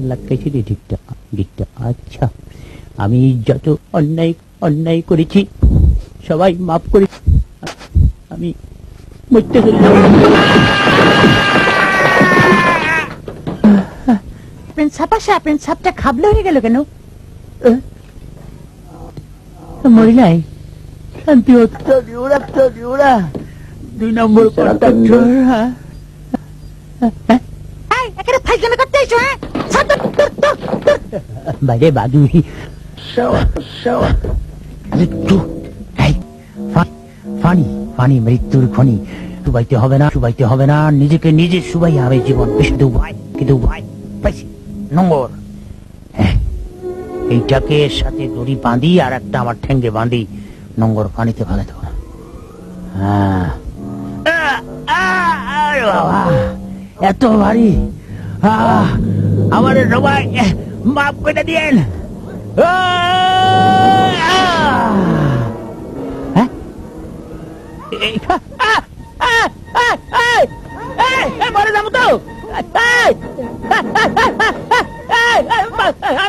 লাগাইছি রে গিটটা। আচ্ছা, আমি যত অন্যায় করেছি সবাই মাফ করে আমি মরতে চললাম। পেনসাপটা খাবলে হয়ে গেল কেন? মরি নাই, শান্তি ওরা 2 নম্বর কন্ট্রাক্টর। বাইরে বাদু ফানি মৃত্যুর খনি। শুবাইতে হবে না, নিজেকে নিজে শুবাই হবে জীবন। কিন্তু ভাই পাইছি নম্বর। এইটাকে সাথে দড়ি বাঁধি আর একটা আমার ঠেঙ্গে বাঁধি, নম্বর পানিতে ফেলে দেবো। বাবা এত ভারী, আমার সবাই মাফ করে দিয়েন। মরে যাবো তো,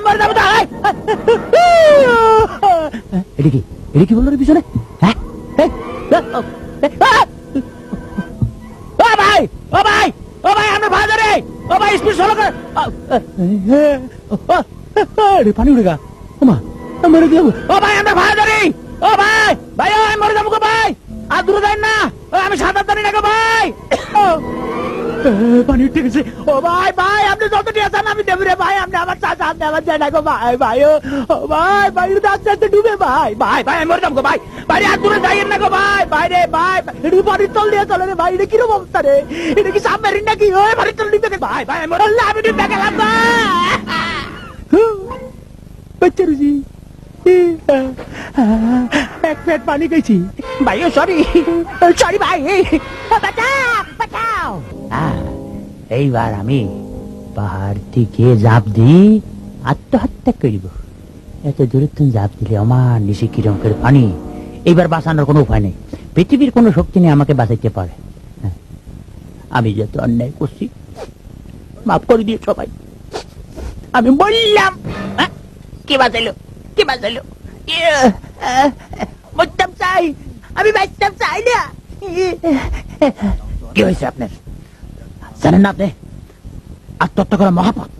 মরে যাবো তো। এটা কি বললো রে পিছনে? ভাই আমরা ভাজা রে, ও ভাই স্পিড স্লো কর। পানি উড়ে গা, মরে যাবো। ও ভাই আমরা ভাজা রে, ও ভাই মরে যাবো গো ভাই। আর দূরে যাই না, আমি সাঁতার জানি না গো ভাই। পানি উঠে গেছে। ও ভাই আপনি যতটি আছেন আমি দেবো রে ভাই। আপনি আমার চাচা, আপনি আমার যায় না গো ভাই। ও ভাই আস্তে আস্তে ডুবে ভাই আমি মরে যাবো গো ভাই। আর দূরে যাইয়েন না গো ভাই রে এটা বাড়ির তল দিয়ে চলে রে ভাই। এটা কিরকম অবস্থা রে? এটা কি সাবমেরিন নাকি? ওই বাড়ির তল ডিবে ভাই আমি মরে আমি ডিবে গেলাম বাচ্চা রুজি। এক পেট পানি গেছি ভাই। সরি ভাই, বাঁচাও। এইবার আমি পাহাড় থেকে ঝাঁপ দিই, আত্মহত্যা করিব। এত দূরে তুমি ঝাঁপ দিলে আমার নিচে কিরম করে পানি। এইবার বাঁচানোর কোনো উপায় নেই, পৃথিবীর কোনো শক্তি নেই আমাকে বাঁচাইতে পারে। আমি যত অন্যায় করছি মাফ করে দিয়ে সবাই। আমি বললাম কে বাঁচাইলো মরতাম চাই, আমি বাঁচতাম চাই না। কি হয়েছে আপনার জানেন না? আপনি আত্মহত্যা করা মহাপাপ।